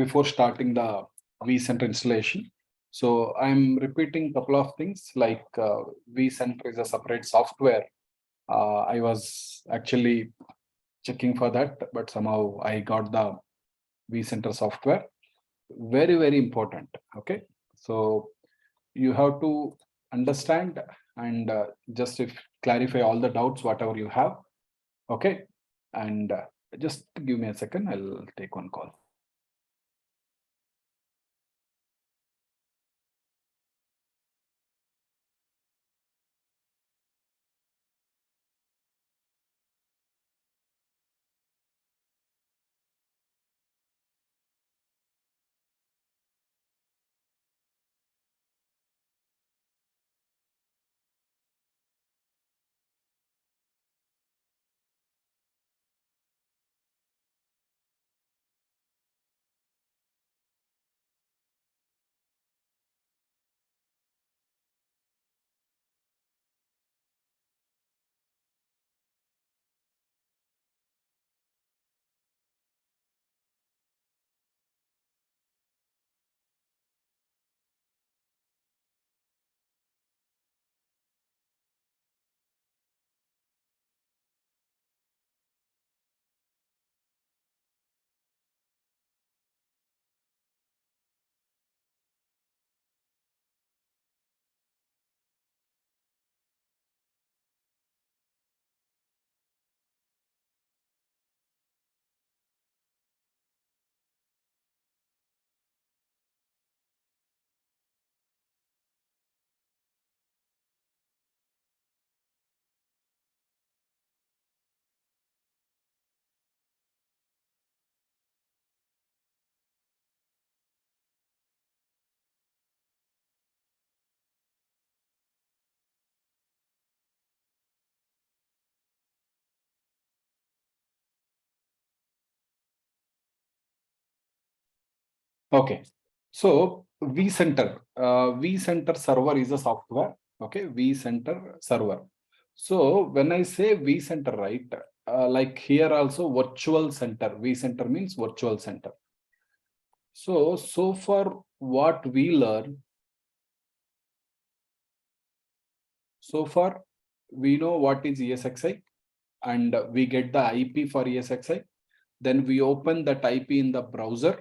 before starting the vCenter installation. So I'm repeating a couple of things like vCenter is a separate software. I was actually checking for that, but somehow I got the vCenter software. Very, very important. Okay. So you have to understand and just if clarify all the doubts, whatever you have. Okay. And just give me a second. I'll take one call. Okay, so vCenter, vCenter server is a software. Okay, vCenter server. So when I say vCenter, right, like here also virtual center, vCenter means virtual center. So far what we learn, so far we know what is ESXi and we get the IP for ESXi. Then we open that IP in the browser.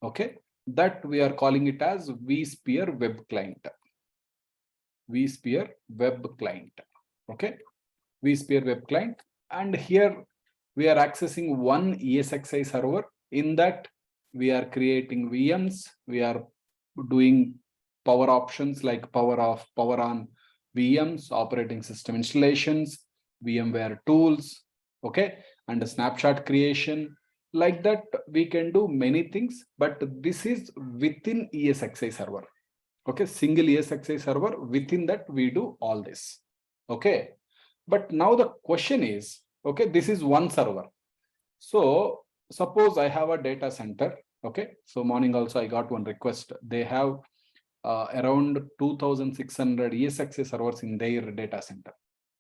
Okay, that we are calling it as vSphere web client. vSphere web client. Okay, vSphere web client. And here we are accessing one ESXi server. In that we are creating VMs. We are doing power options like power off, power on VMs, operating system installations, VMware tools. Okay, and a snapshot creation. Like that, we can do many things, but this is within ESXi server. Okay, single ESXi server, within that we do all this. Okay, but now the question is, okay, this is one server. So suppose I have a data center. Okay, so morning also I got one request. They have around 2,600 ESXi servers in their data center.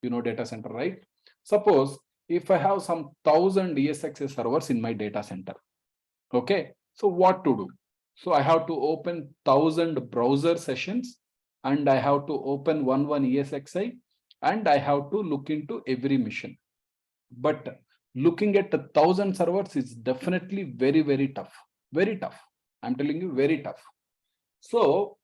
You know data center, right? Suppose if I have some 1,000 ESXi servers in my data center. Okay, so what to do? So I have to open 1,000 browser sessions and I have to open one ESXi and I have to look into every mission. But looking at 1,000 servers is definitely very, very tough. Very tough. I'm telling you, very tough. So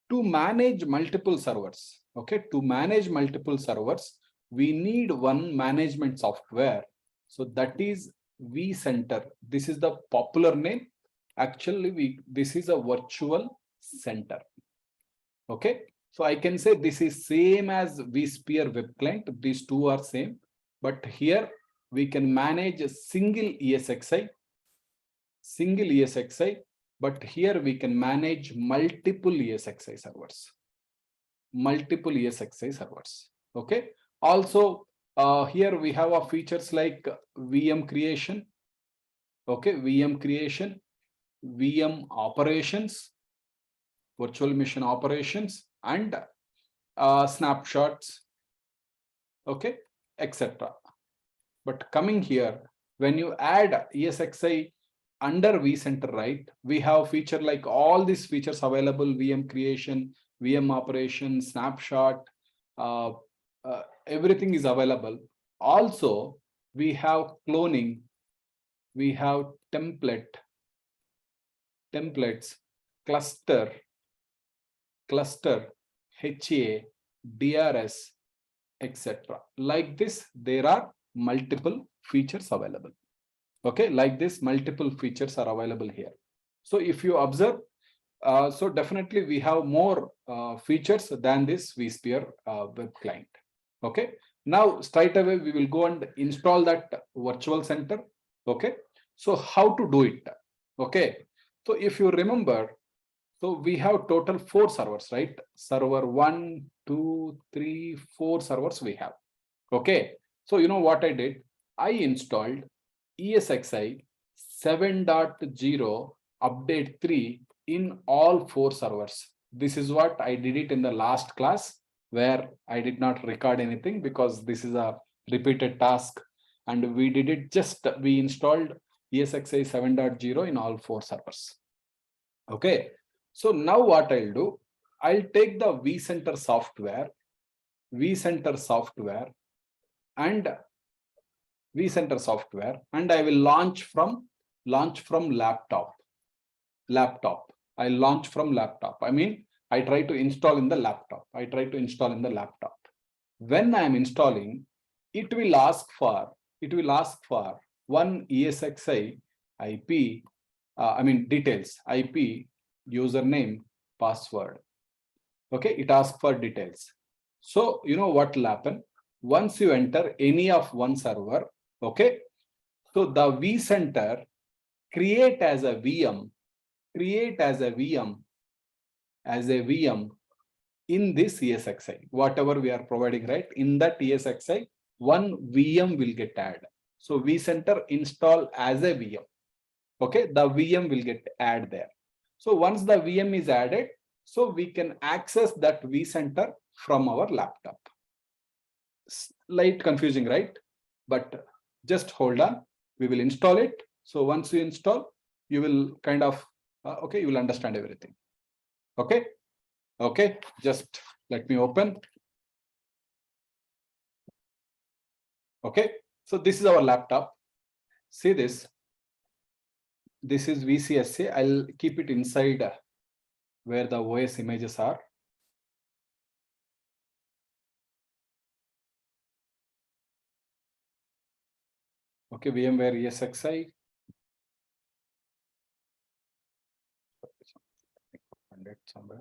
to manage multiple servers, okay, to manage multiple servers, we need one management software. So that is vCenter. This is the popular name. Actually, this is a virtual center. Okay, so I can say this is same as vSphere web client. These two are same, but here we can manage a single ESXi, but here we can manage multiple ESXi servers. Multiple ESXi servers. Okay. Also, here we have a features like VM creation. Okay, VM creation, VM operations, virtual machine operations, and snapshots. Okay, etc. But coming here, when you add ESXi under vCenter, right, we have feature like all these features available: VM creation, VM operation, snapshot, uh, everything is available. Also, we have cloning, we have templates, cluster, HA, DRS, etc. Like this, there are multiple features available. Okay, like this, multiple features are available here. So if you observe, so definitely we have more features than this vSphere web client. Okay, now straight away we will go and install that virtual center. Okay, so how to do it? Okay, so if you remember, so we have total 4 servers, right? Server 1, 2, 3, 4 servers we have. Okay, so you know what I did? I installed ESXi 7.0 update 3 in all 4 servers. This is what I did it in the last class, where I did not record anything because this is a repeated task, and we did it we installed ESXi 7.0 in all 4 servers. Okay, so now what I'll do, I'll take the vCenter software and vCenter software, and I will launch from laptop. I launch from laptop. I mean, I try to install in the laptop. When I am installing, it will ask for one ESXi IP, details, IP, username, password. Okay, it asks for details. So you know what will happen once you enter any of one server. Okay, so the vCenter create as a VM in this ESXi, whatever we are providing, right? In that ESXi, one VM will get added. So vCenter install as a VM. Okay, the VM will get added there. So once the VM is added, so we can access that vCenter from our laptop. Slight confusing, right? But just hold on, we will install it. So once you install, you will kind of, okay, you will understand everything. Okay, okay, just let me open. Okay, so this is our laptop. See this. This is VCSA. I'll keep it inside where the OS images are. Okay, VMware ESXi. Somewhere.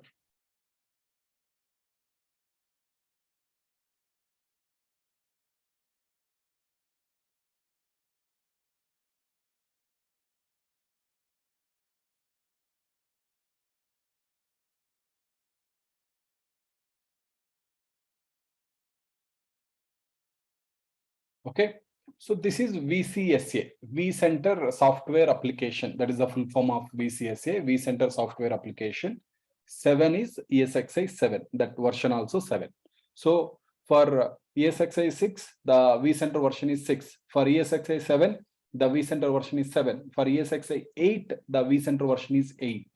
Okay, so this is VCSA, vCenter Software Application. That is the full form of VCSA, vCenter Software Application. 7 is ESXi 7, that version also 7. So for ESXi 6, the vCenter version is 6. For ESXi 7, the vCenter version is 7. For ESXi 8, the vCenter version is 8.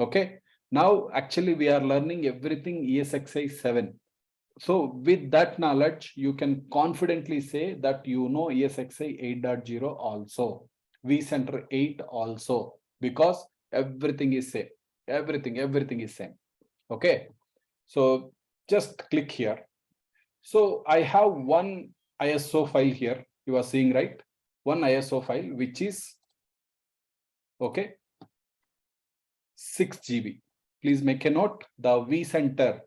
Okay, now actually we are learning everything ESXi 7. So with that knowledge, you can confidently say that you know ESXi 8.0 also, vCenter 8 also, because everything is same. Everything is same. Okay, so just click here. So I have one ISO file here. You are seeing, right? One ISO file, which is, okay, 6 GB. Please make a note. The vCenter,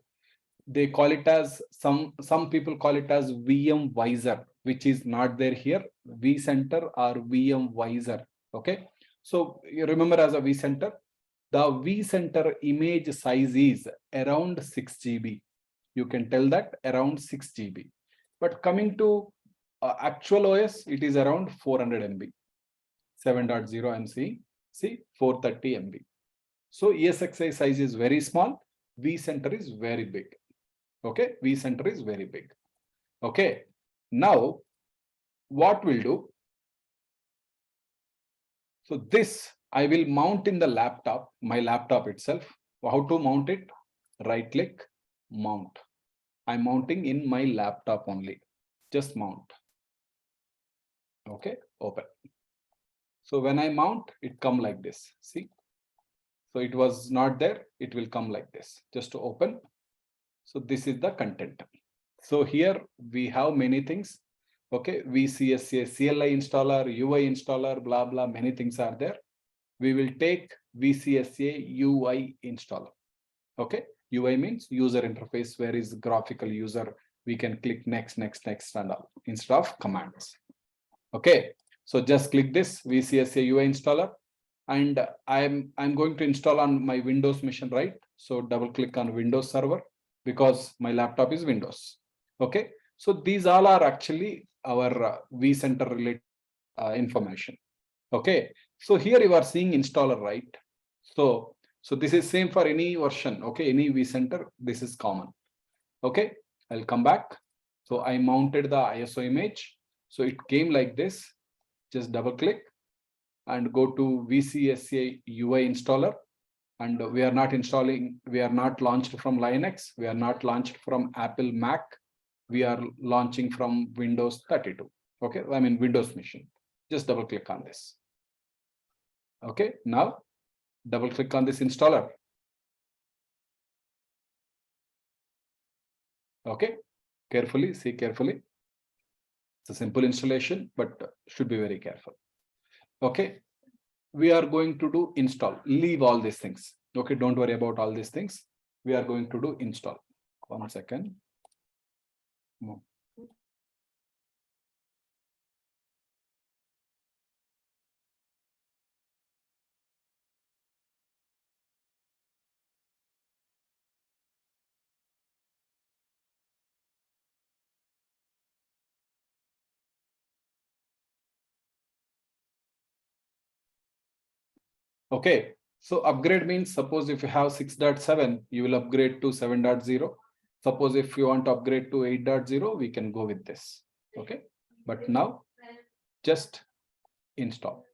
they call it as, some people call it as Vmware, which is not there here. vCenter or Vmware. Okay, so you remember as a vCenter, the vCenter image size is around 6 GB. You can tell that around 6 GB. But coming to actual OS, it is around 400 MB. 7.0 I'm seeing. See, 430 MB. So ESXi size is very small. vCenter is very big. Okay, vCenter is very big. Okay, now what we'll do, So this I will mount in the laptop, my laptop itself. How to mount it? Right click, mount. I'm mounting in my laptop only. Just mount. Okay, open. So when I mount, it come like this. See? So it was not there. It will come like this. Just to open. So this is the content. So here we have many things. Okay, VCSA, CLI installer, UI installer, blah, blah, many things are there. We will take VCSA UI installer. Okay, UI means user interface, where is graphical user. We can click next, next, next, and all instead of commands. Okay, so just click this VCSA UI installer, and I'm going to install on my Windows machine, right? So double click on Windows server because my laptop is Windows. Okay, so these all are actually our vCenter related information. Okay, so here you are seeing installer, right? So this is same for any version. Okay, any vCenter, this is common. Okay, I'll come back. So I mounted the ISO image. So it came like this. Just double click and go to VCSA UI installer. And we are not installing, we are not launched from Linux. We are not launched from Apple Mac. We are launching from Windows 32. Okay, I mean Windows machine. Just double click on this. Okay, now double click on this installer. Okay, carefully, see carefully. It's a simple installation, but should be very careful. Okay, we are going to do install. Leave all these things. Okay, don't worry about all these things. We are going to do install. 1 second. No. Okay, so upgrade means suppose if you have 6.7, you will upgrade to 7.0. Suppose if you want to upgrade to 8.0, we can go with this. Okay, but now just install.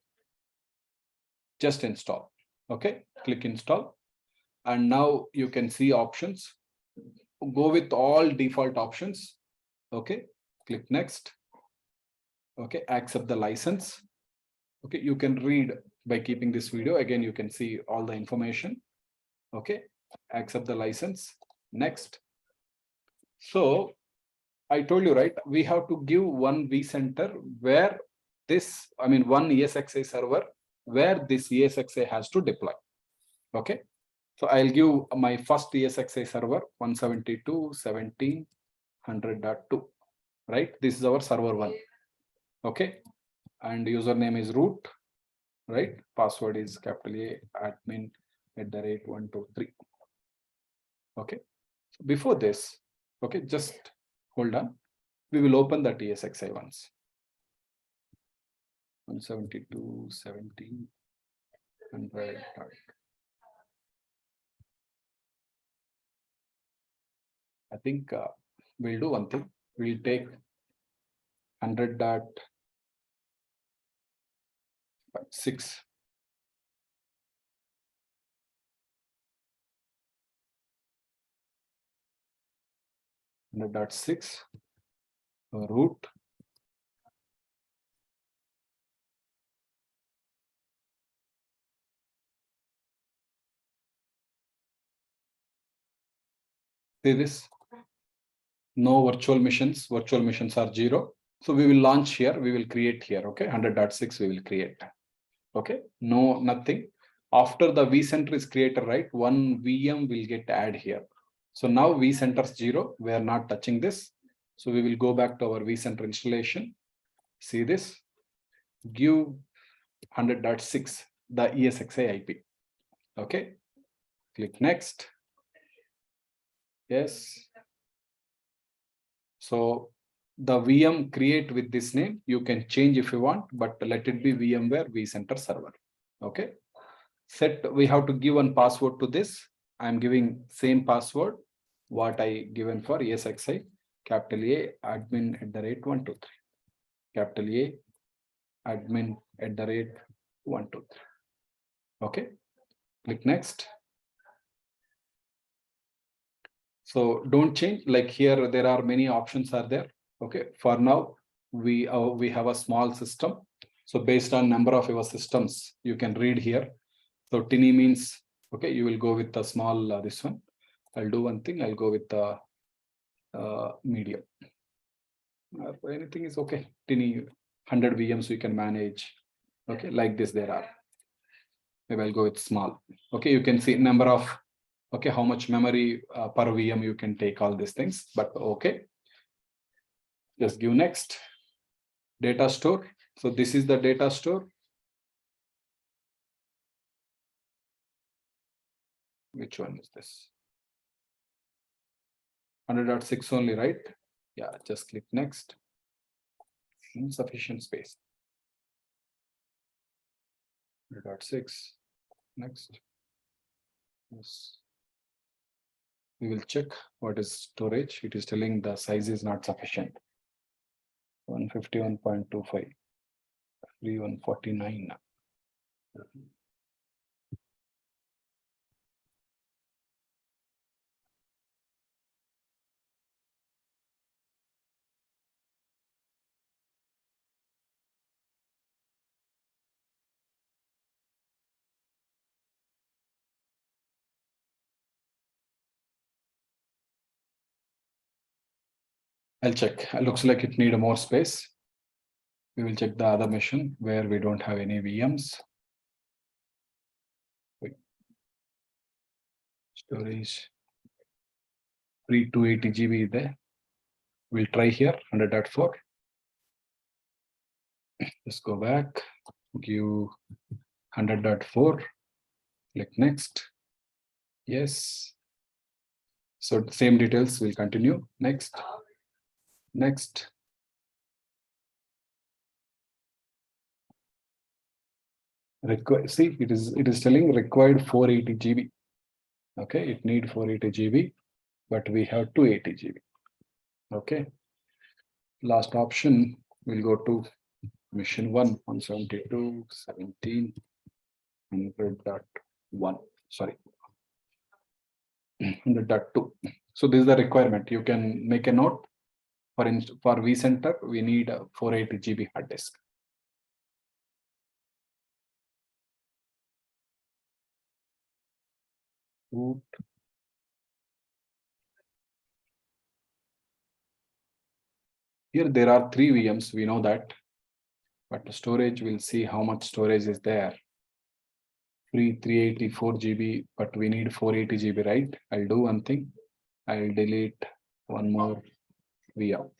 Just install. Okay, click install. And now you can see options. Go with all default options. Okay, click next. Okay, accept the license. Okay, you can read by keeping this video. Again, you can see all the information. Okay, accept the license. Next. So I told you, right, we have to give one vCenter where this, I mean, one ESXi server where this ESXi has to deploy. Okay, so I'll give my first ESXi server 172.17.100.2, right? This is our server one. Okay, and username is root, right? Password is capital A admin @123. Okay, before this, okay, just hold on. We will open that ESXi once. 172.17.100. I think we'll do one thing. We'll take 100.6. Root. See this? No virtual machines. Virtual machines are 0. So we will launch here. We will create here. Okay, 100.6 we will create. Okay, no, nothing. After the vCenter is created, right? One VM will get add here. So now vCenter is 0. We are not touching this. So we will go back to our vCenter installation. See this? Give 100.6 the ESXi IP. Okay, click next. Yes. So the VM create with this name, you can change if you want, but let it be VMware vCenter server. Okay. Set, we have to give one password to this. I'm giving same password what I given for ESXi, capital A admin @123, capital A admin 1, 2, 3. Okay, click next. So don't change, like here, there are many options are there. Okay, for now, we have a small system. So based on number of your systems, you can read here. So tiny means, okay, you will go with the small, this one. I'll do one thing, I'll go with the medium. Anything is okay. Tiny 100 VMs we can manage. Okay, like this there are. Maybe I'll go with small. Okay, you can see number of, okay, how much memory per VM you can take, all these things, but okay. Just give next. Data store. So this is the data store. Which one is this? 100.6 only, right? Yeah, just click next. Insufficient space. 100.6. Next. Yes. We will check what is storage. It is telling the size is not sufficient. 151.25. 3149. I'll check. It looks like it need more space. We will check the other machine where we don't have any VMs. Wait. Storage. Free 280 GB there. We'll try here 100.4. Let's go back. Give 100.4. Click next. Yes. So same details will continue. Next. Next. See, it is telling required 480 GB. Okay, it need 480 GB, but we have 280 GB. Okay. Last option, we'll go to machine 172.17.100.1. Sorry. 100.2. So this is the requirement. You can make a note. For vCenter, we need a 480 GB hard disk. Root. Here there are 3 VMs, we know that, but the storage, we'll see how much storage is there. Free 384 GB, but we need 480 GB, right? I'll do one thing. I'll delete one more VM.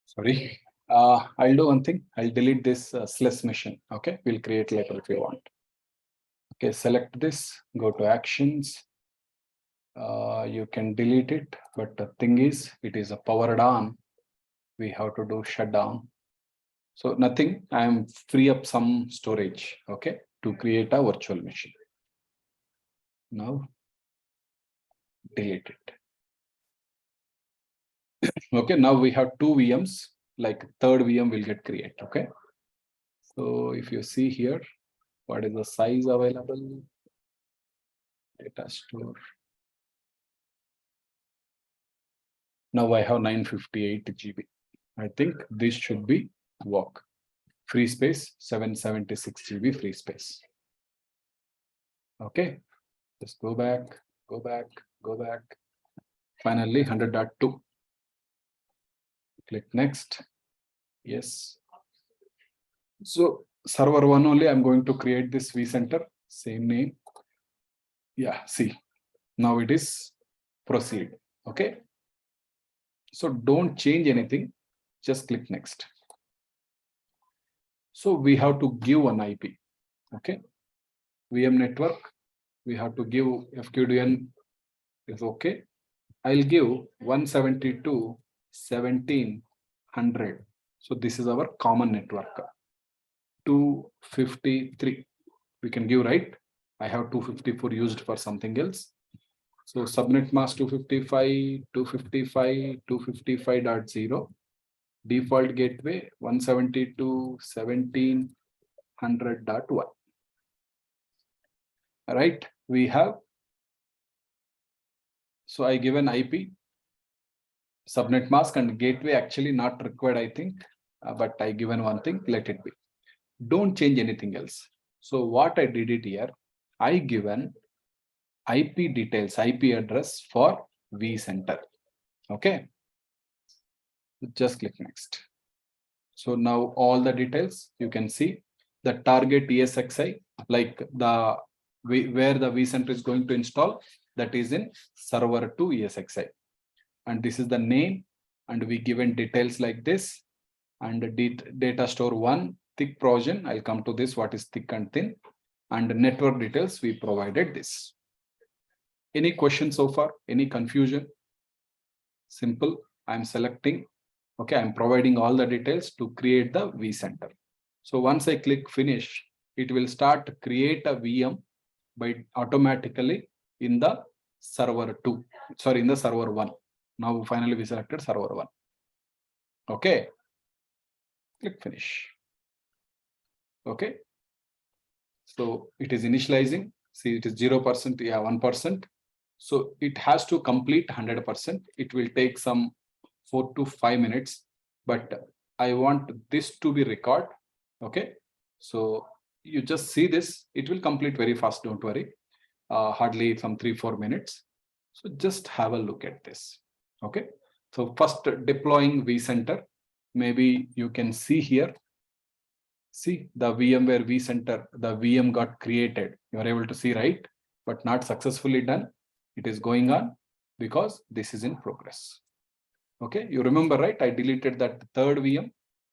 Sorry. I'll do one thing. I'll delete this SLES machine. Okay, we'll create later if you want. Okay, select this, go to actions. You can delete it, but the thing is, it is a powered on. We have to do shutdown. So nothing, I'm free up some storage, okay, to create a virtual machine. Now, delete it. Okay, now we have 2 VMs, like third VM will get created, okay. So if you see here, what is the size available? Data store. Now I have 958 GB. I think this should be work. Free space, 776 GB free space. Okay, just go back, go back, go back. Finally, 100.2. Click next. Yes. So server 1 only, I'm going to create this vCenter, same name. Yeah, see, now it is proceed. Okay. So don't change anything, just click next. So we have to give an IP. Okay. VM network, we have to give FQDN is okay. I'll give 172.17.100. So this is our common network. 253. We can give, right? I have 254 used for something else. So subnet mask 255, 255, 255.0. Default gateway 172.17.100.1. Right? We have. So I give an IP, subnet mask and gateway actually not required, I think, but I given one thing, let it be. Don't change anything else. So what I did it here, I given IP details, IP address for vCenter. Okay. Just click next. So now all the details you can see the target ESXi, like the where the vCenter is going to install, that is in server 2 ESXi. And this is the name, and we given details like this, and data store 1 thick provision. I'll come to this, what is thick and thin, and network details we provided this. Any question so far? Any confusion? Simple. I'm selecting. Okay, I'm providing all the details to create the vCenter. So once I click finish, it will start to create a VM by automatically in the server 2. Sorry, in the server 1. Now finally we selected server 1. Okay. Click finish. Okay. So it is initializing. See, it is 0%, yeah, 1%. So it has to complete 100%. It will take some 4 to 5 minutes, but I want this to be record. Okay. So you just see this, it will complete very fast. Don't worry. Hardly some 3-4 minutes. So just have a look at this. Okay. So first deploying vCenter, maybe you can see here. See the VMware vCenter, the VM got created. You are able to see, right? But not successfully done. It is going on because this is in progress. Okay, you remember, right? I deleted that third VM.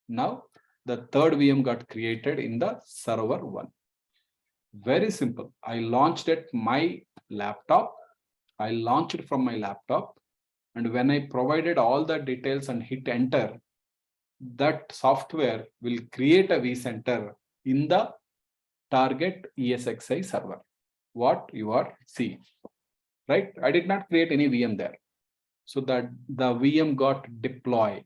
Now the third VM got created in the server 1. Very simple. I launched at my laptop. I launched it from my laptop. And when I provided all the details and hit enter, that software will create a vCenter in the target ESXi server. What you are seeing, right? I did not create any VM there. So that the VM got deployed.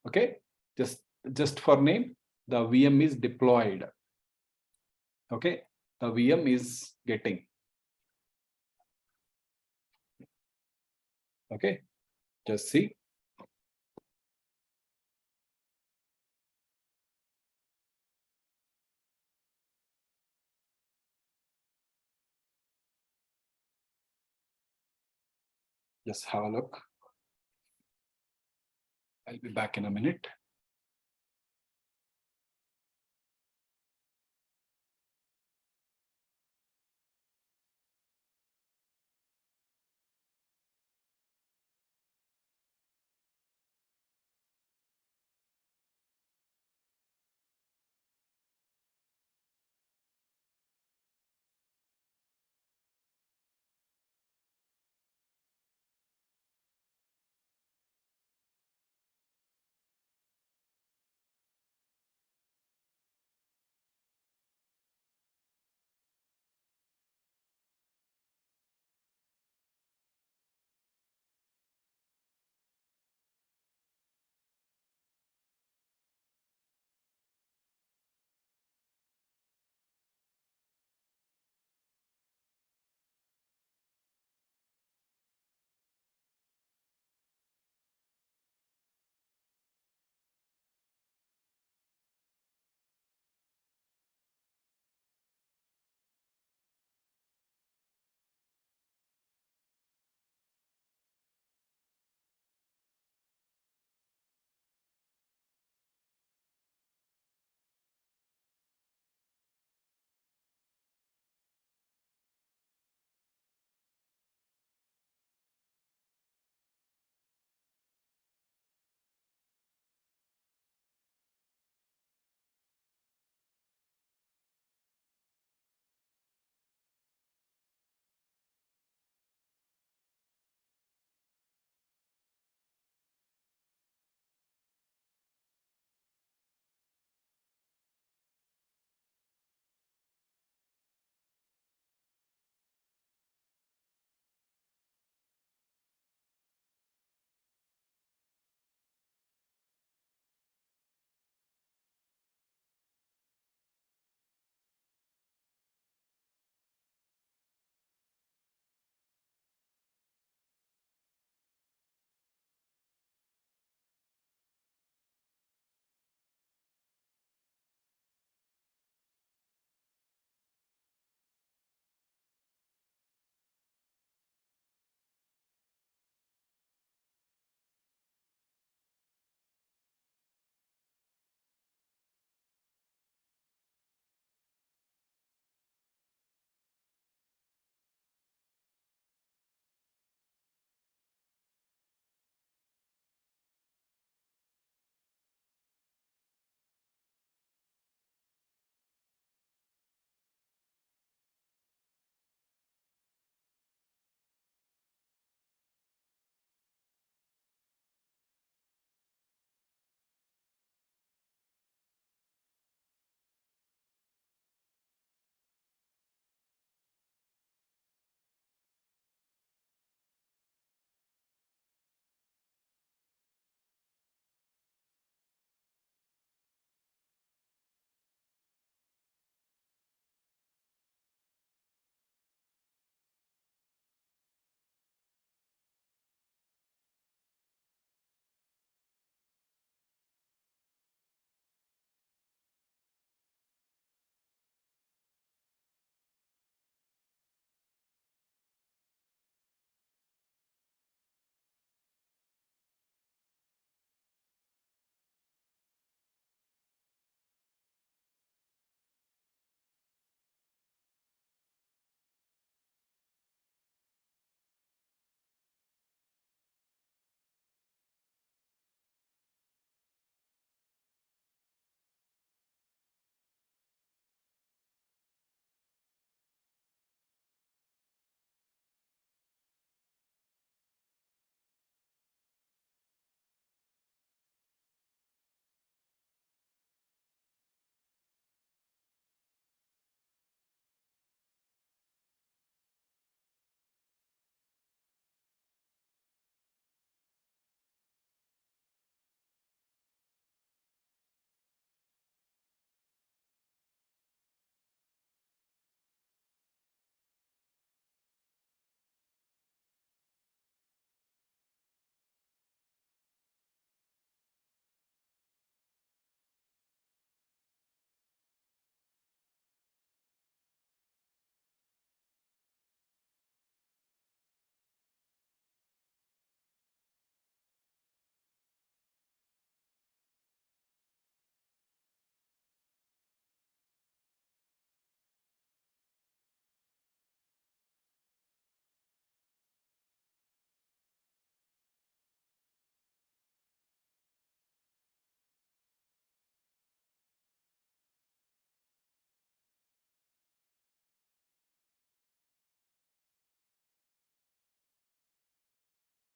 Okay, just for name, the VM is deployed. Okay, the VM is getting. Okay, just see. Just have a look. I'll be back in a minute.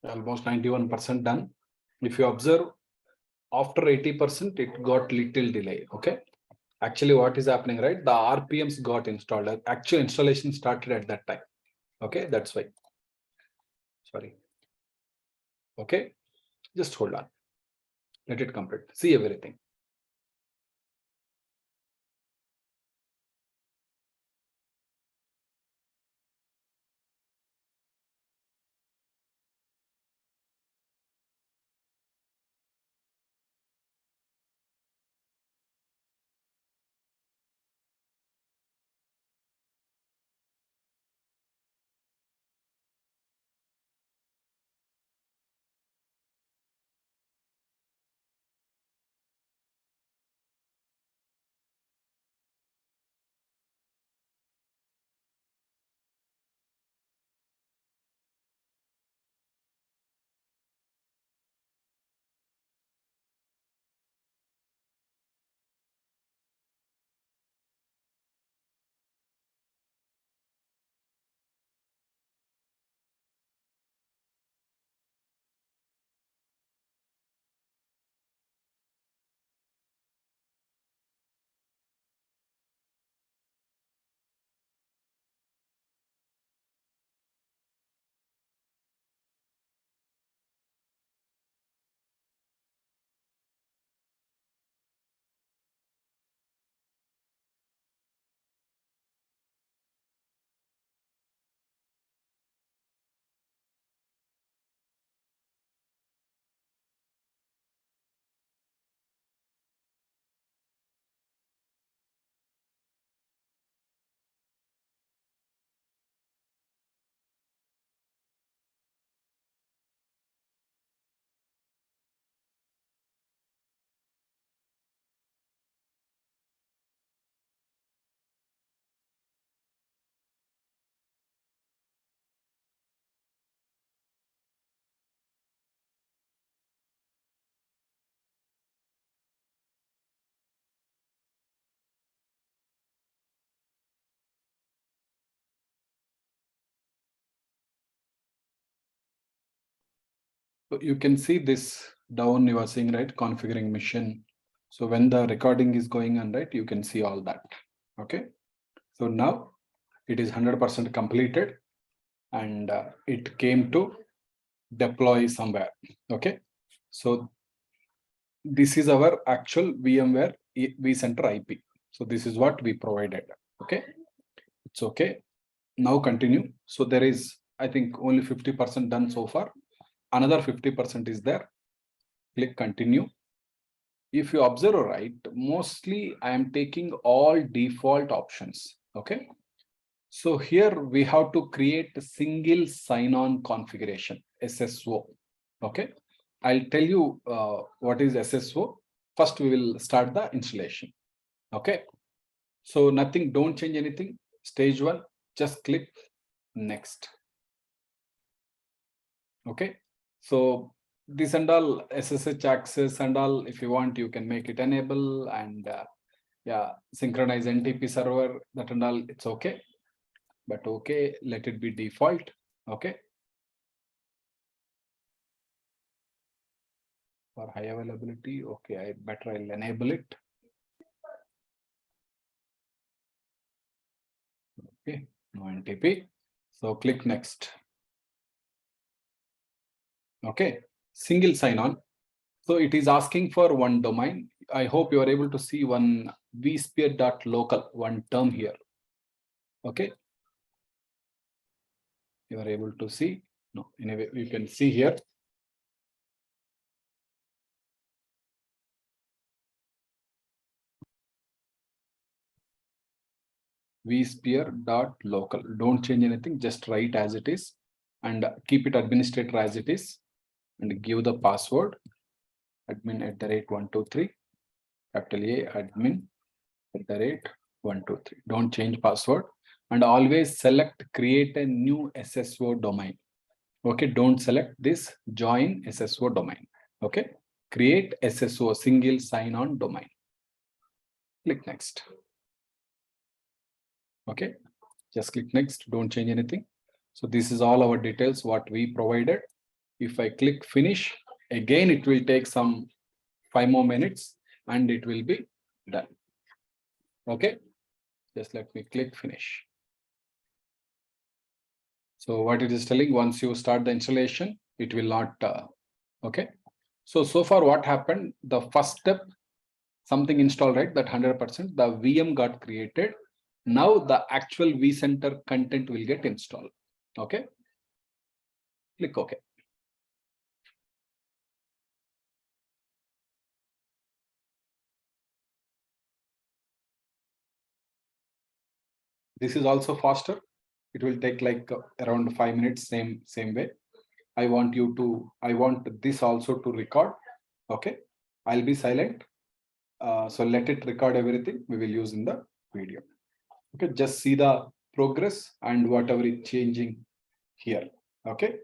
almost 91% done. If you observe, after 80%, it got little delay. Okay. Actually, what is happening, right? The RPMs got installed. Actual installation started at that time. Okay, that's why. Sorry. Okay, just hold on. Let it complete. See everything. So you can see this down, you are seeing, right? Configuring mission. So when the recording is going on, right, you can see all that. Okay. So now it is 100% completed and it came to deploy somewhere. Okay. So this is our actual VMware vCenter IP. So this is what we provided. Okay. It's okay. Now continue. So there is, I think, only 50% done so far. Another 50% is there. Click continue. If you observe, right, mostly I am taking all default options. Okay. So here we have to create a single sign-on configuration, SSO. Okay. I'll tell you what is SSO. First, we will start the installation. Okay. So nothing, don't change anything. Stage one, just click next. Okay. So this and all SSH access and all, if you want, you can make it enable and yeah, synchronize NTP server, that and all, it's okay. But okay, let it be default. Okay. For high availability, okay, I'll enable it. Okay, no NTP. So click next. Okay, single sign-on. So it is asking for one domain. I hope you are able to see one vSphere.local, one term here. Okay. You are able to see. No, anyway, you can see here. vSphere.local. Don't change anything, just write as it is and keep it administrator as it is and give the password admin@123, capital A, admin@123. Don't change password and always select create a new SSO domain. Okay, don't select this join SSO domain. Okay, create SSO single sign-on domain. Click next. Okay, just click next, don't change anything. So this is all our details what we provided. If I click finish, again, it will take some 5 more minutes and it will be done. Okay, just let me click finish. So what it is telling, once you start the installation, it will not, okay. So far what happened, the first step, something installed, right? That 100%, the VM got created. Now the actual vCenter content will get installed. Okay, click OK. This is also faster. It will take like around 5 minutes, same way. I want this also to record. Okay, I'll be silent. So let it record everything we will use in the video. Okay, just see the progress and whatever is changing here. Okay.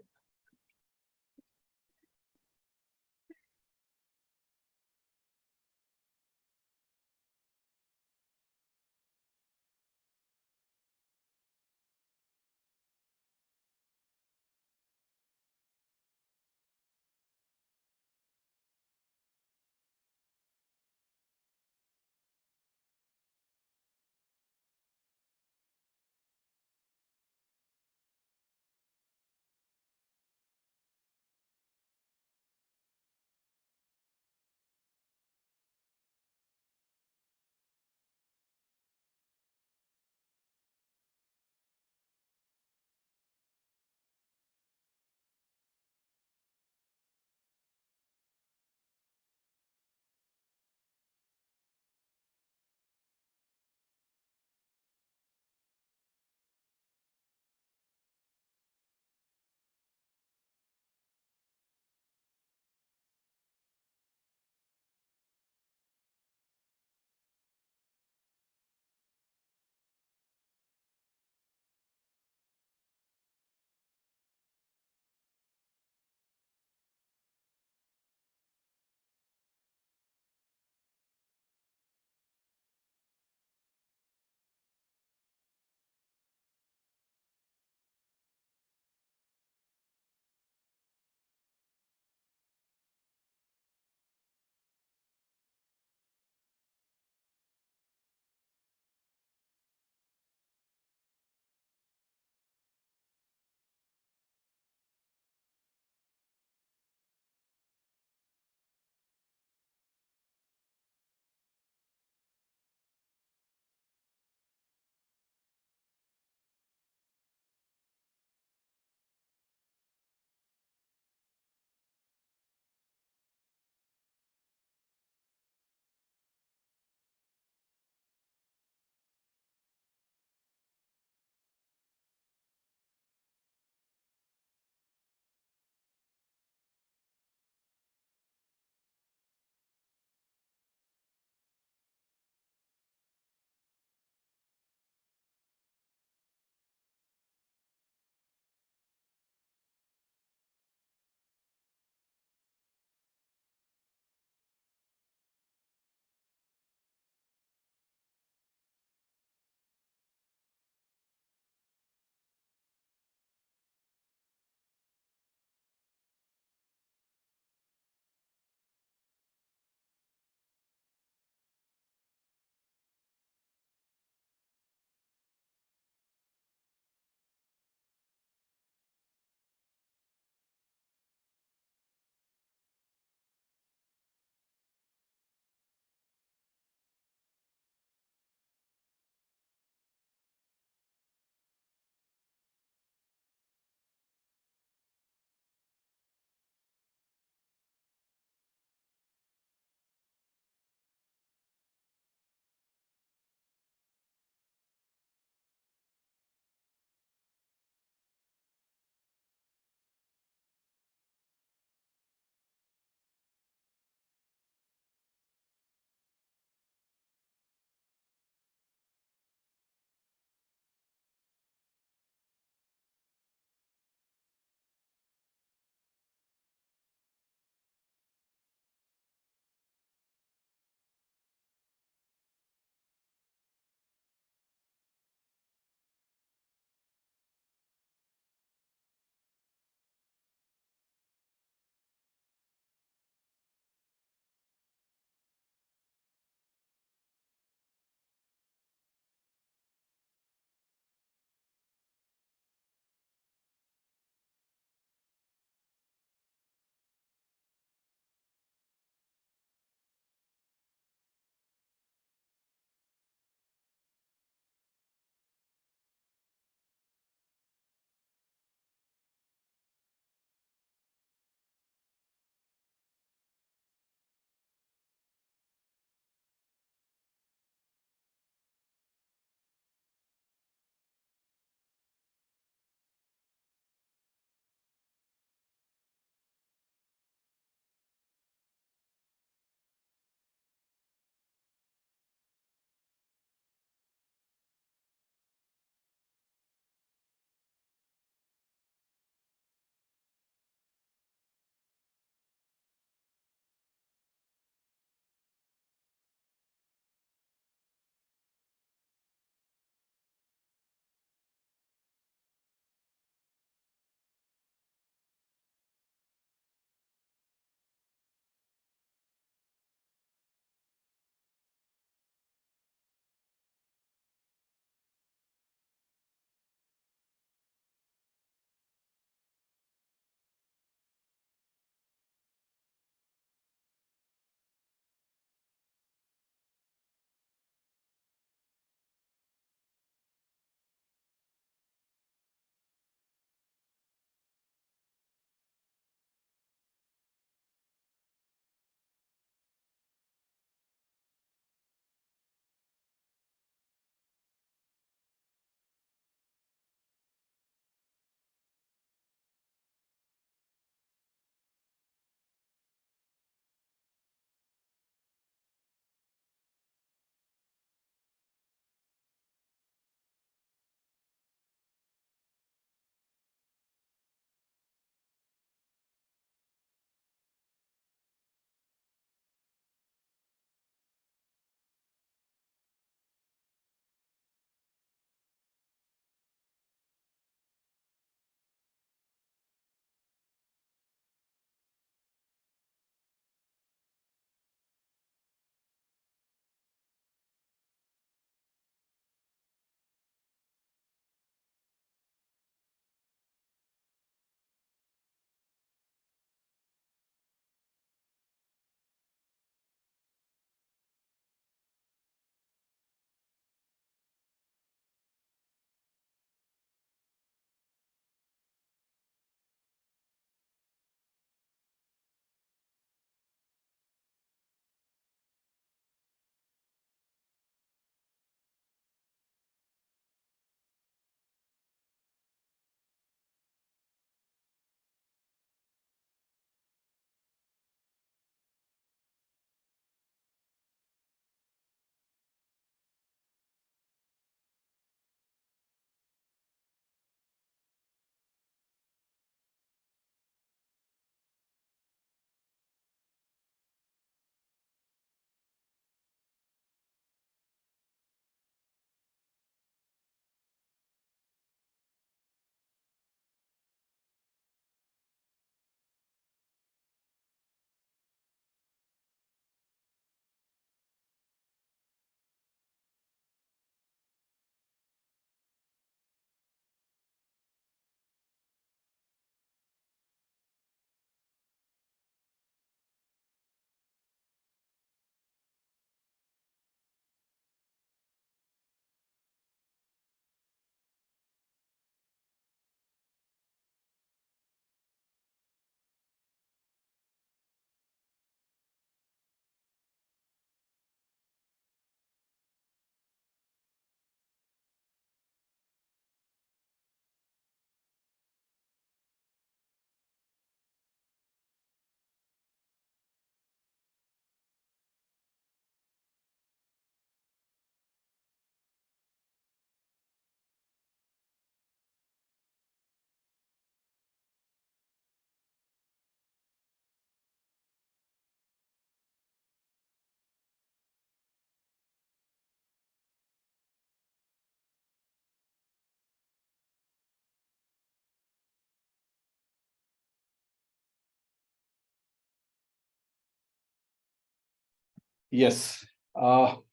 Yes,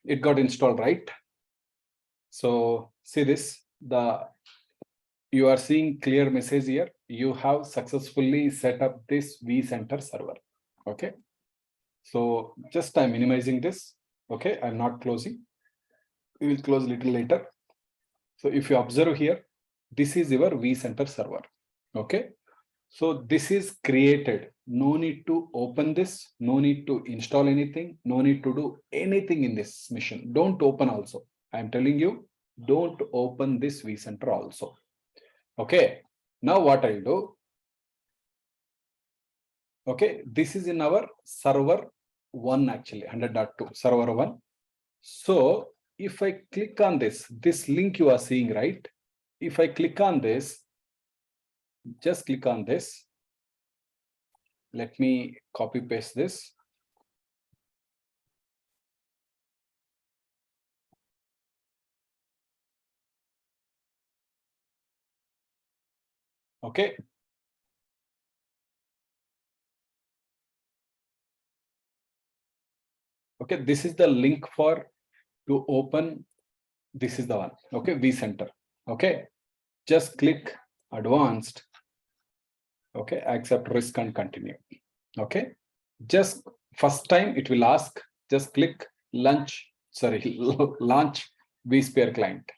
it got installed, right? So see this, you are seeing clear message here. You have successfully set up this vCenter server. Okay. So just I'm minimizing this. Okay, I'm not closing. We will close a little later. So if you observe here, this is your vCenter server. Okay. So this is created. No need to open this. No need to install anything. No need to do anything in this mission. Don't open also. I'm telling you, don't open this vCenter also. Okay. Now what I'll do. Okay. This is in our server 1 actually, 100.2 server 1. So if I click on this link you are seeing, right? If I click on this, just click on this. Let me copy paste this. Okay. Okay, this is the link for to open. This is the one. Okay, vCenter. Okay, just click advanced. Okay, accept risk and continue. Okay, just first time it will ask, just click launch vSphere client.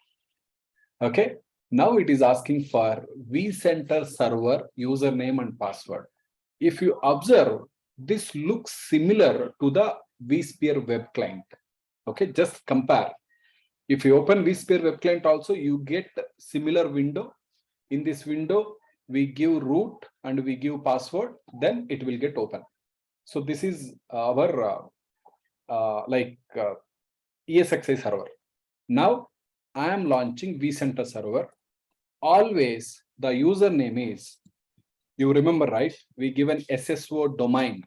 Okay, now it is asking for vCenter server username and password. If you observe, this looks similar to the vSphere web client. Okay, just compare. If you open vSphere web client also, you get similar window. In this window, we give root and we give password, then it will get open. So this is our ESXi server. Now I am launching vCenter server. Always the username is, you remember, right? We give an SSO domain,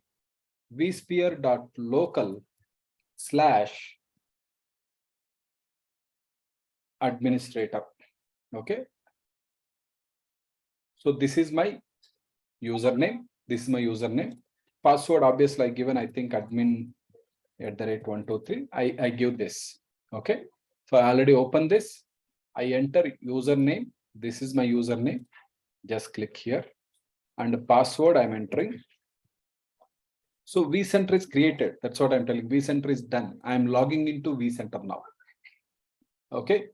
vSphere.local/administrator. Okay. So this is my username. This is my username. Password, obviously, I given, I think, admin@123. I give this. Okay. So I already opened this. I enter username. This is my username. Just click here. And the password I'm entering. So vCenter is created. That's what I'm telling. vCenter is done. I'm logging into vCenter now. Okay.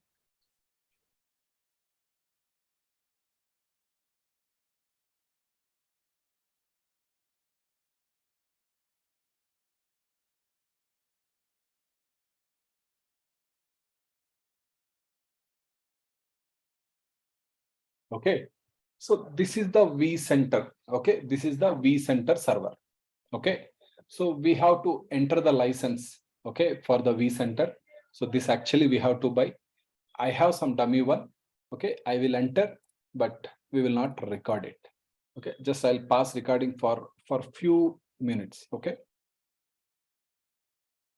Okay. So this is the vCenter. Okay. This is the vCenter server. Okay. So we have to enter the license. Okay. For the vCenter. So this actually we have to buy. I have some dummy one. Okay. I will enter, but we will not record it. Okay. Just I'll pass recording for few minutes. Okay.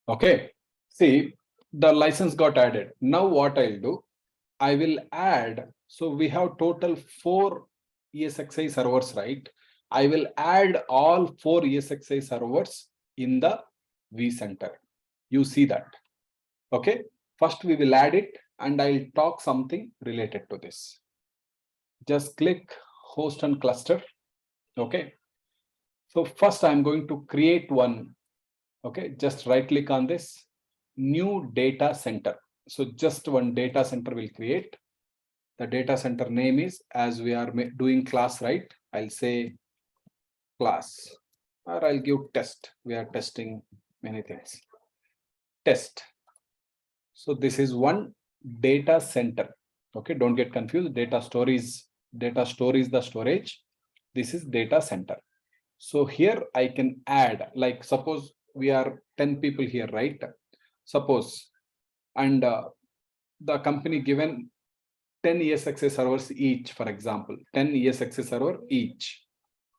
Okay. See, the license got added. Now what I'll do, I will add. So we have total 4 ESXi servers, right? I will add all 4 ESXi servers in the vCenter. You see that. Okay. First we will add it and I'll talk something related to this. Just click host and cluster. Okay. So first I'm going to create one. Okay. Just right click on this new data center. So just one data center will create. The data center name is, as we are doing class, right? I'll say class, or I'll give test. We are testing many things. Test. So this is one data center. Okay, don't get confused. Data store is the storage. This is data center. So here I can add, like suppose we are 10 people here, right? Suppose, and the company given 10 ESXi servers each, for example, 10 ESXi server each.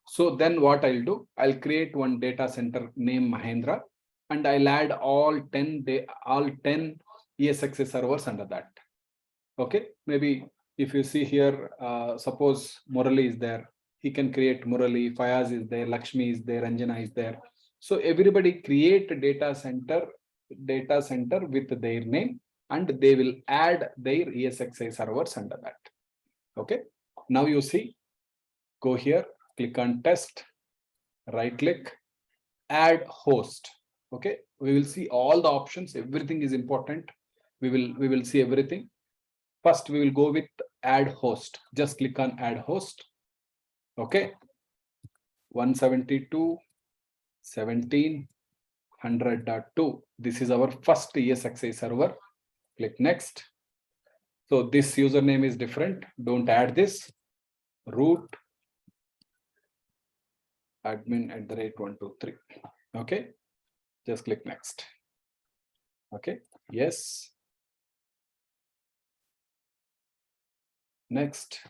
So then what I'll do, I'll create one data center name Mahendra, and I'll add all 10 ESXi servers under that. Okay, maybe if you see here, suppose Murali is there, he can create Murali, Fayaz is there, Lakshmi is there, Anjana is there. So everybody create a data center data center with their name, and they will add their ESXi servers under that. Okay. Now you see, go here, click on test, right click, add host. Okay. We will see all the options. Everything is important. We will see everything. First, we will go with add host. Just click on add host. Okay. 172.17.100.2. This is our first ESXi server. Click next. So this username is different. Don't add this. Root admin@123. Okay. Just click next. Okay. Yes. Next.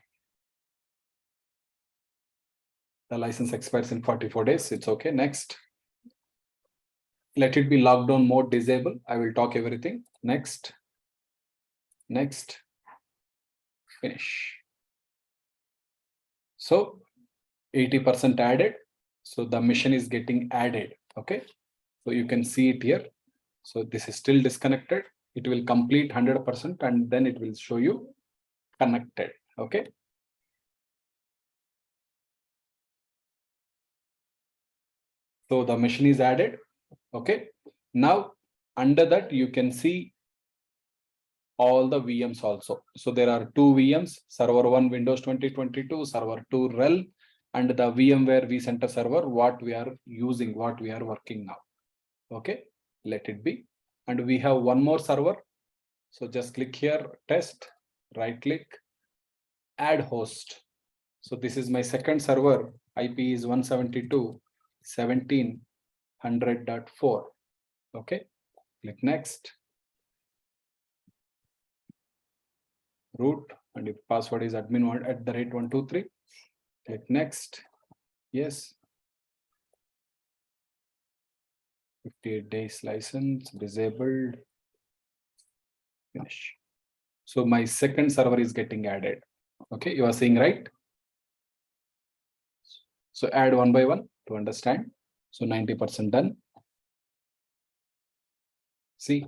The license expires in 44 days. It's okay. Next. Let it be lockdown mode disable. I will talk everything. Next. Next. Finish. So 80% added. So the mission is getting added. Okay. So you can see it here. So this is still disconnected. It will complete 100% and then it will show you connected. Okay. So the machine is added. Okay. Now under that you can see all the VMs also. So there are two VMs, server 1 Windows 2022, server 2 RHEL, and the VMware vCenter server, what we are using, what we are working now. Okay, let it be. And we have one more server. So just click here, test, right click, add host. So this is my second server. IP is 172.17.100.4. Okay, click next. Root, and if password is admin@123. Click next. Yes. 58 days license disabled. Finish. So my second server is getting added. Okay, you are seeing right? So add one by one to understand. So 90% done. See,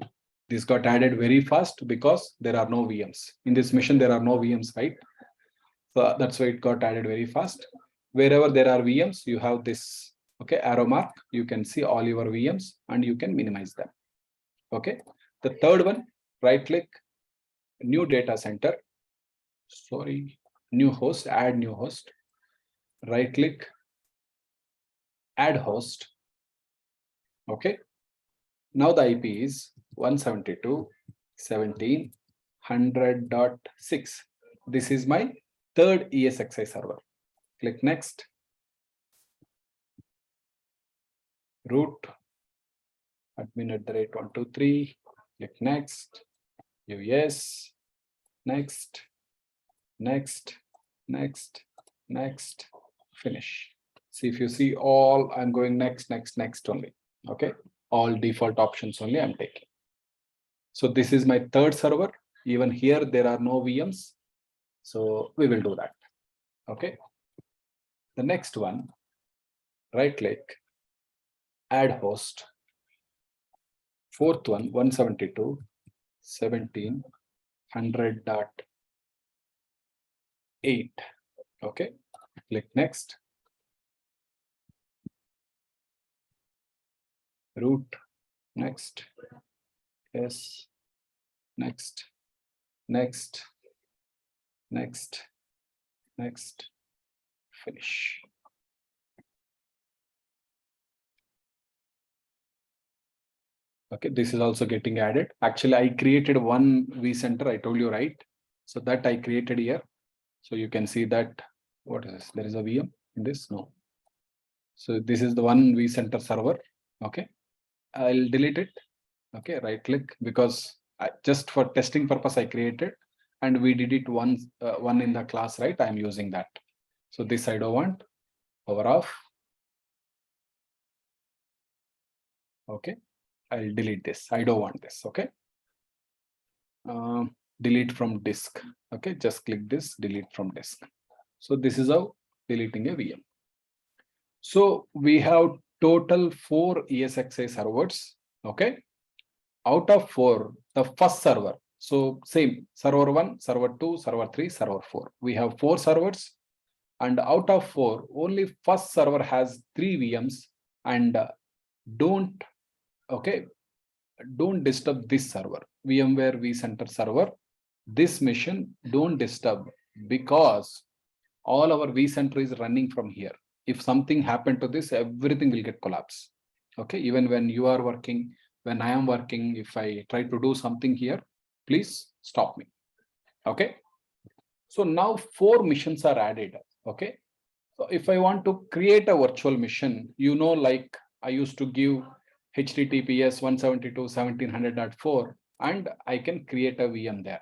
this got added very fast because there are no VMs. In this mission, there are no VMs, right? So that's why it got added very fast. Wherever there are VMs, you have this, okay, arrow mark. You can see all your VMs and you can minimize them. Okay. The third one, right click, new data center. Sorry, new host, add new host. Right click, add host. Okay. Now the IP is 172.17.100.6. This is my third ESXi server. Click next. Root admin@123. Click next. Yes. Next. Next. Next. Next. Finish. See, if you see all, I'm going next only. Okay. All default options only I'm taking. So this is my third server. Even here, there are no VMs. So we will do that. Okay. The next one, right click, add host. Fourth one, 172.17.100.8. Okay. Click next. Root, next. Yes. Next. Next. Next. Next. Finish. Okay, this is also getting added. Actually, I created one vCenter, I told you, right? So that I created here. So you can see that, what is this? There is a VM in this? No. So this is the one vCenter server. Okay, I'll delete it. Okay, right click, because just for testing purpose, I created, and we did it one in the class, right? I'm using that. So this I don't want. Power off. Okay, I'll delete this. I don't want this. Okay. Delete from disk. Okay, just click this, delete from disk. So this is how deleting a VM. So we have total 4 ESXi servers. Okay. out of 4, the first server. So same server 1, server 2, server 3, server 4. We have 4 servers, and out of 4, only first server has 3 VMs, and don't disturb this server, VMware vCenter server. This machine don't disturb, because all our vCenter is running from here. If something happened to this, everything will get collapsed. Okay, even when you are working, when I am working, if I try to do something here, please stop me. Okay, so now 4 missions are added. Okay, so if I want to create a virtual mission, like I used to give HTTPS 172.1700.4, and I can create a VM there.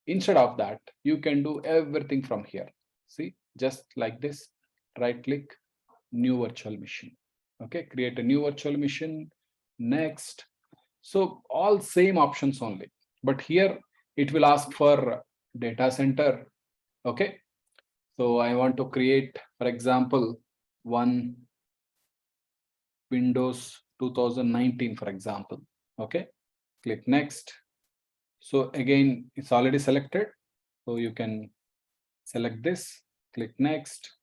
Instead of that, you can do everything from here. See, just like this, right click, new virtual machine. Okay, create a new virtual machine. Next. So all same options only, but here it will ask for data center. Okay, so I want to create, for example, one Windows 2019, for example. Okay, click next. So again, it's already selected, so you can select this, click next.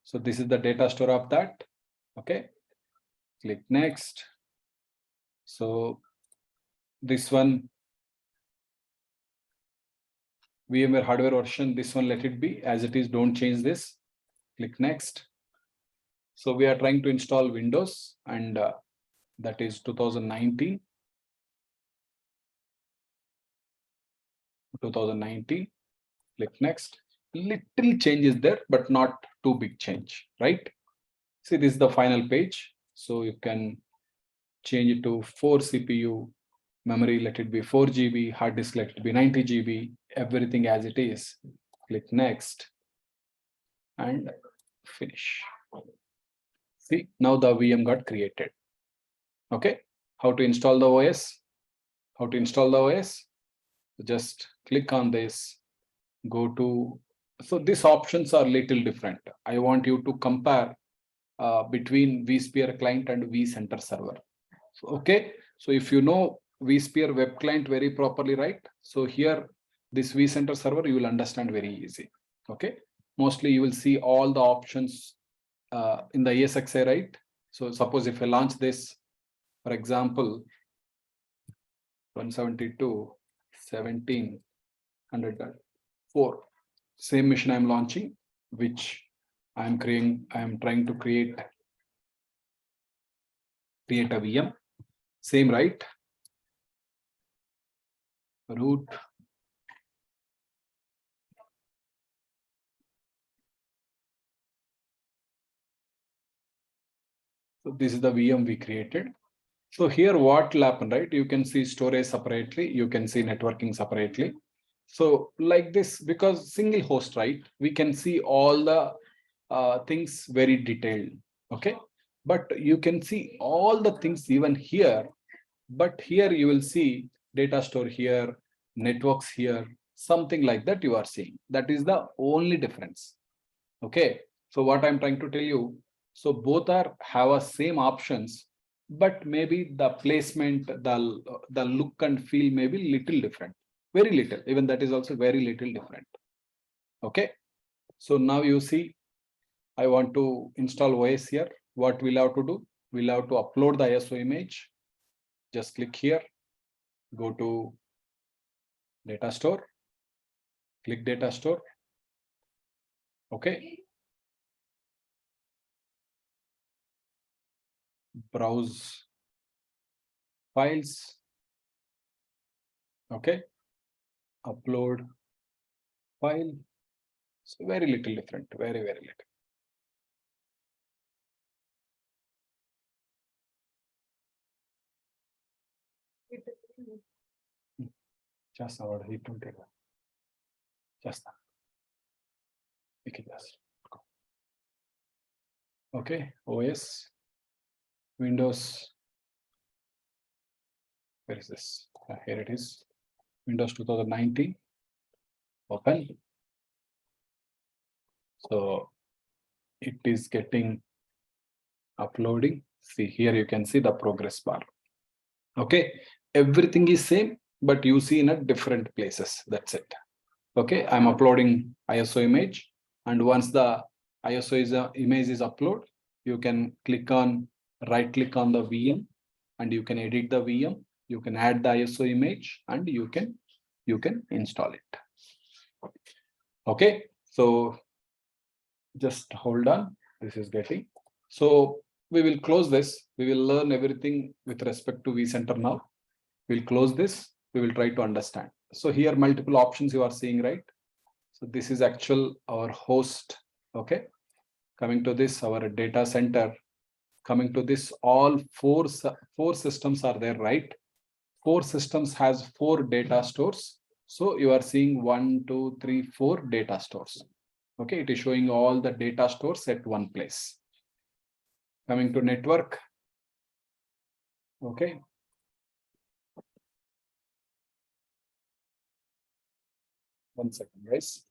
So this is the data store of that. Okay, click next. So this one, VMware hardware version, this one, let it be as it is, don't change this. Click next. So we are trying to install Windows, and that is 2019. 2019. Click next. Little change is there, but not too big change, right? See, this is the final page. So you can change it to 4 CPU, memory, let it be 4 GB, hard disk, let it be 90 GB, everything as it is. Click next and finish. See, now the VM got created. Okay, how to install the OS? How to install the OS? Just click on this, go to, so these options are little different. I want you to compare between vSphere client and vCenter server. So, okay, so if you know vSphere web client very properly, right? So here, this vCenter server, you will understand very easy. Okay, mostly you will see all the options in the ESXi, right? So suppose if I launch this, for example, 172.17.100.4, same machine I'm launching, which I'm trying to create a VM. Same, right? Root. So this is the VM we created. So here what will happen, right? You can see storage separately, you can see networking separately. So like this, because single host, right? We can see all the things very detailed. Okay, but you can see all the things even here, but here you will see data store here, networks here, something like that you are seeing. That is the only difference. Okay, so what I'm trying to tell you, so both are have a same options, but maybe the placement, the look and feel may be little different, very little, even that is also very little different. Okay, so now you see, I want to install OS here. What we'll have to do, we'll have to upload the ISO image. Just click here, go to data store, click data store. Okay, browse files. Okay, upload file. So very little different, very little. Just our just okay, OS, Windows. Where is this? Here it is. Windows 2019. Open. So it is getting uploading. See here, you can see the progress bar. Okay, everything is same, but you see in a different places. That's it. Okay, I'm uploading ISO image, and once the ISO image is uploaded, you can right click on the VM, and you can edit the VM. You can add the ISO image, and you can install it. Okay, so just hold on. This is getting. So we will close this. We will learn everything with respect to vCenter now. We'll close this. We will try to understand. So here multiple options you are seeing, right? So this is actual our host. Okay. Coming to this, our data center. Coming to this, all four systems are there, right? 4 systems has 4 data stores. So you are seeing 1, 2, 3, 4 data stores. Okay, it is showing all the data stores at one place. Coming to network. Okay. One second, guys.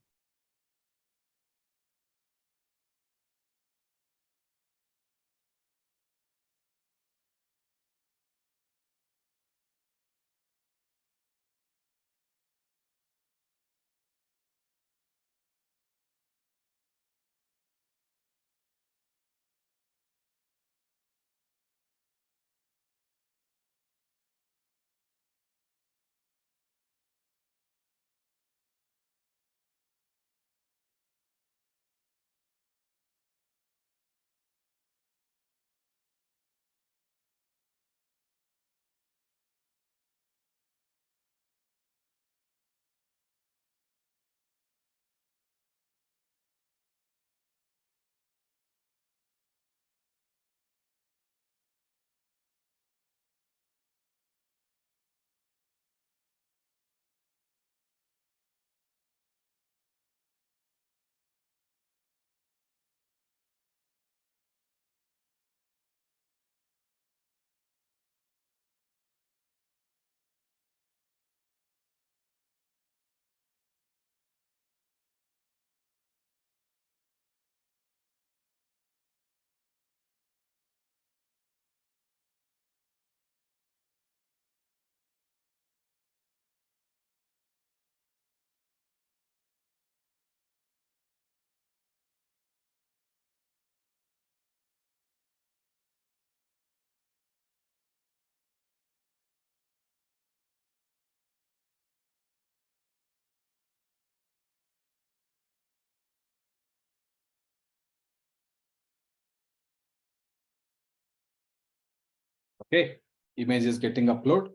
Okay, image is getting uploaded.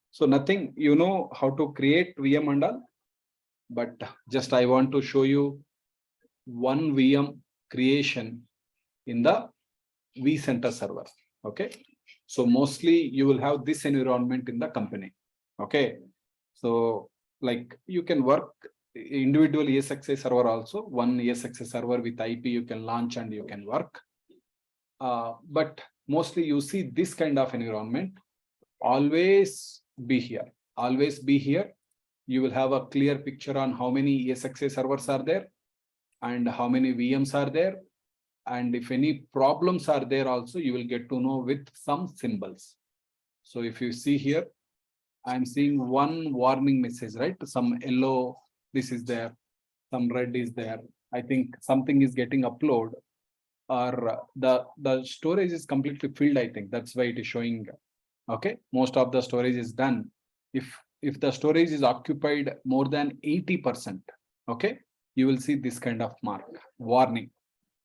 So nothing, you know how to create VM and all, but just I want to show you one VM creation in the vCenter server. Okay, so mostly you will have this environment in the company. Okay, so like you can work individual ESXi server also. One ESXi server with IP you can launch and you can work. But mostly you see this kind of environment. Always be here. Always be here. You will have a clear picture on how many ESXi servers are there and how many VMs are there. And if any problems are there also, you will get to know with some symbols. So if you see here, I'm seeing one warning message, right? Some yellow, this is there, some red is there. I think something is getting uploaded, or the storage is completely filled. I think that's why it is showing. Okay, most of the storage is done. If the storage is occupied more than 80%, okay, you will see this kind of mark, warning.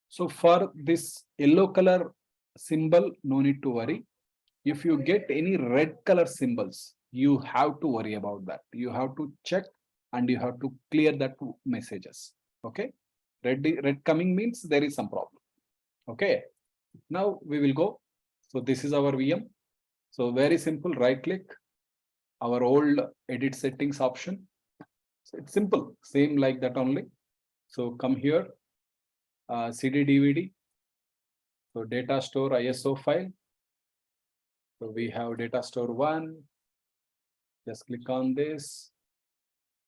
So for this yellow color symbol, no need to worry. If you get any red color symbols, you have to worry about that. You have to check and you have to clear that messages. Okay, red coming means there is some problem. Okay, now we will go. So this is our VM. So very simple, right click, our old edit settings option. So it's simple, same like that only. So come here, CD DVD. So data store ISO file. So we have data store 1. Just click on this.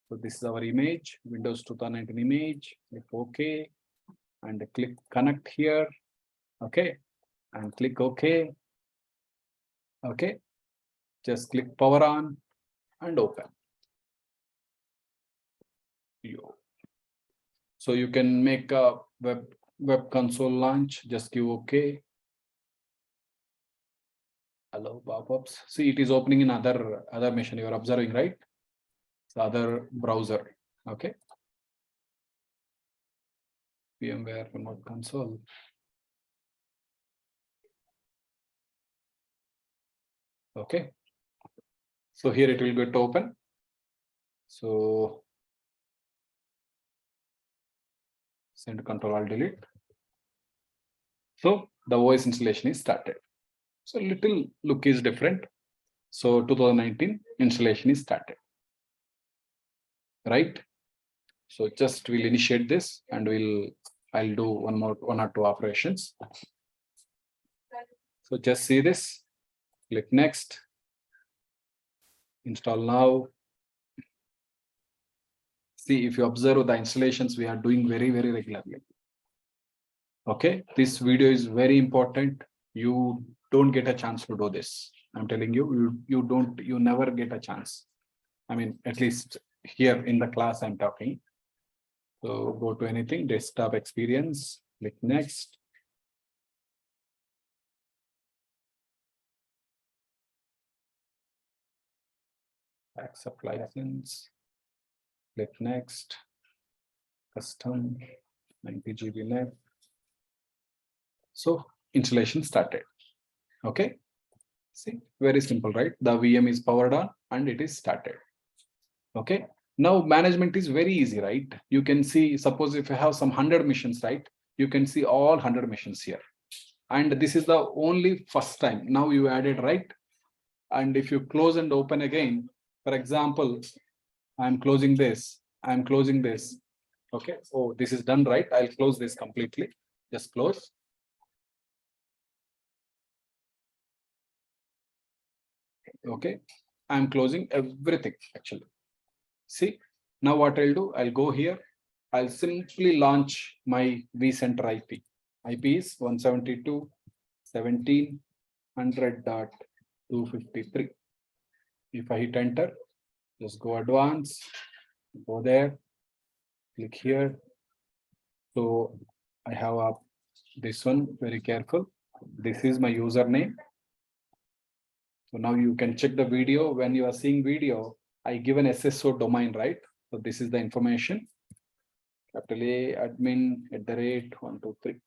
So this is our image, Windows 2019 image. Click OK and click connect here. Okay, and click OK. Okay, Just click power on and open. So you can make a web console launch. Just give OK. Allow pop-ups. See, it is opening in other machine. You are observing, right? The other browser. Okay. VMware remote console. Okay. So here it will get open. So send control alt delete. So the OS installation is started. So little look is different. So 2019 installation is started. Right. So just we'll initiate this and I'll do one or two operations. So just see this. Click next. Install now. See, if you observe the installations we are doing very regularly. Okay, this video is very important. You don't get a chance to do this. I'm telling you, you never get a chance. I mean, at least here in the class I'm talking. So go to anything, desktop experience, click next. Accept license, click next, custom, 90 GB net. So installation started. Okay. See, very simple, right? The VM is powered on and it is started. Okay. Now management is very easy, right? You can see, suppose if you have some 100 missions, right? You can see all 100 missions here. And this is the only first time. Now you added, right? And if you close and open again, for example, I'm closing this, I'm closing this. Okay. Oh, this is done, right? I'll close this completely. Just close. Okay. I'm closing everything actually. See, now what I'll do, I'll go here. I'll simply launch my vCenter IP. IP is 172.17.100.253. If I hit enter, just go advanced, go there, click here. So I have this one, very careful. This is my username. So now you can check the video. When you are seeing video, I give an SSO domain, right? So this is the information. Capital A admin @123.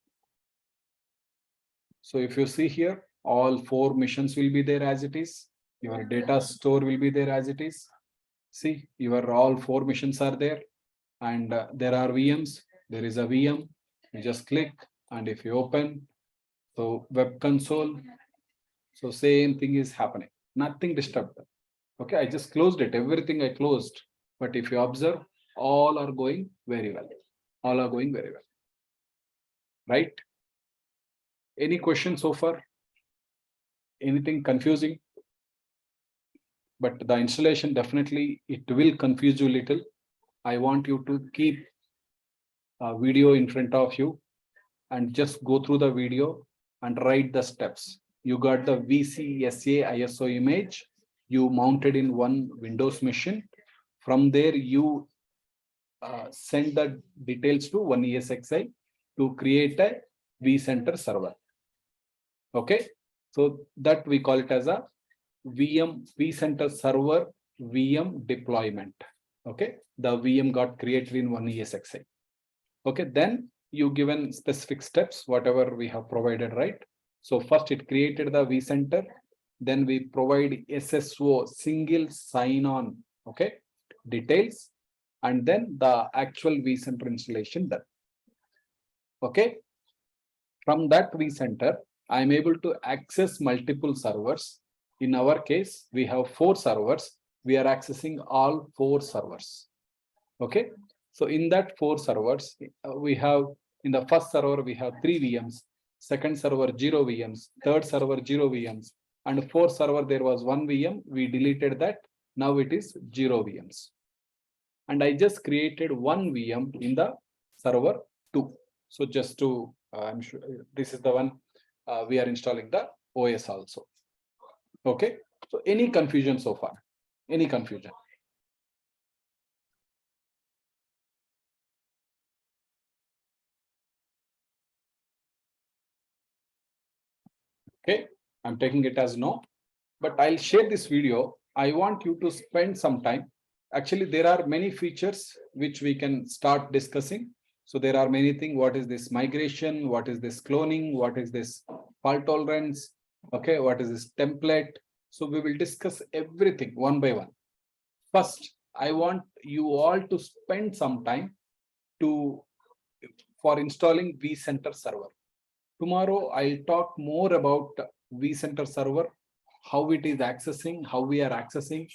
So if you see here, all 4 missions will be there as it is. Your data store will be there as it is. See, your all 4 missions are there, and there are VMs. There is a VM. You just click, and if you open, so web console. So same thing is happening. Nothing disturbed. Okay, I just closed it. Everything I closed. But if you observe, all are going very well. All are going very well. Right? Any questions so far? Anything confusing? But the installation, definitely it will confuse you a little. I want you to keep a video in front of you and just go through the video and write the steps. You got the VCSA ISO image, you mounted in one Windows machine. From there, you send the details to one ESXi to create a vCenter server. Okay, so that we call it as a vCenter server VM deployment. Okay, the VM got created in one ESXi. Okay, then you given specific steps, whatever we have provided, right? So first it created the vCenter, then we provide SSO, single sign-on, okay, details, and then the actual vCenter installation done. Okay, from that vCenter, I am able to access multiple servers. In our case, we have 4 servers. We are accessing all 4 servers. Okay, so in that 4 servers, we have in the first server, we have 3 VMs, second server 0 VMs, third server 0 VMs, and fourth server there was 1 VM. We deleted that. Now it is 0 VMs. And I just created 1 VM in the server 2. So just to, I'm sure this is the one we are installing the OS also. Okay, So any confusion so far? Any confusion? Okay, I'm taking it as no, but I'll share this video. I want you to spend some time. Actually, there are many features which we can start discussing. So there are many things. What is this migration? What is this cloning? What is this fault tolerance? Okay, what is this template? So we will discuss everything one by one. First, I want you all to spend some time for installing vCenter server. Tomorrow, I'll talk more about vCenter server, how it is accessing, how we are accessing,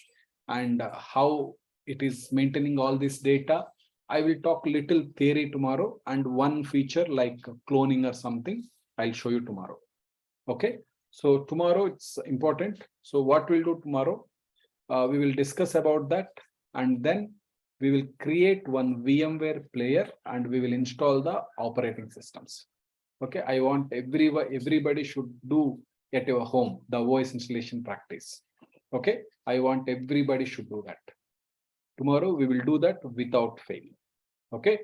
and how it is maintaining all this data. I will talk little theory tomorrow, and one feature like cloning or something, I'll show you tomorrow. Okay, so tomorrow it's important. So what we'll do tomorrow, we will discuss about that, and then we will create one VMware player and we will install the operating systems. Okay, I want everybody should do at your home the OS installation practice. Okay, I want everybody should do that. Tomorrow we will do that without fail. Okay,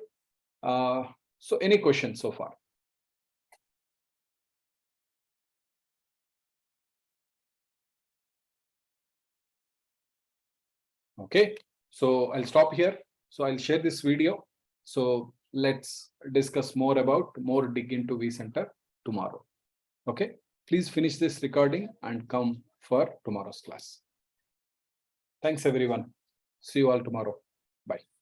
so any questions so far? Okay, so I'll stop here. So I'll share this video. So let's discuss more dig into vCenter tomorrow. Okay, please finish this recording and come for tomorrow's class. Thanks everyone. See you all tomorrow. Bye.